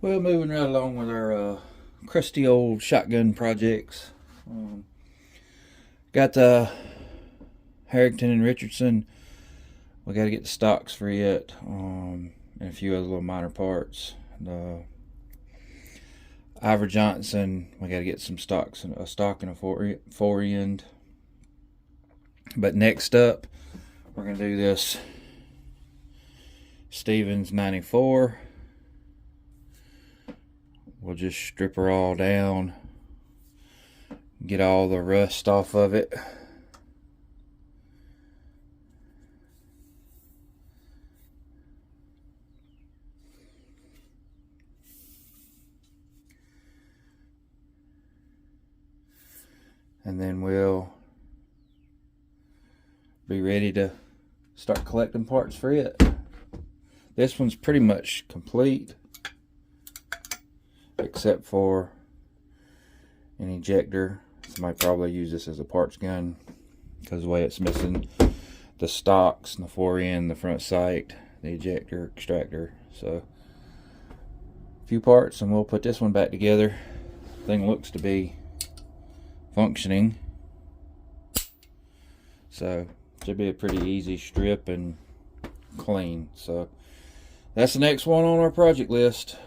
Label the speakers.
Speaker 1: Well, moving right along with our crusty old shotgun projects. Got the Harrington and Richardson. We got to get the stocks for it, and a few other little minor parts. The Ivor Johnson, we got to get some stocks, a stock and a fore end. But next up, we're gonna do this Stevens 94. We'll just strip her all down, get all the rust off of it. And then we'll be ready to start collecting parts for it. This one's pretty much complete, except for an ejector. Somebody probably use this as a parts gun because the way it's missing the stocks and the fore end, the front sight, the ejector, extractor. So a few parts and we'll put this one back together. Thing looks to be functioning, so should be a pretty easy strip and clean. So that's the next one on our project list.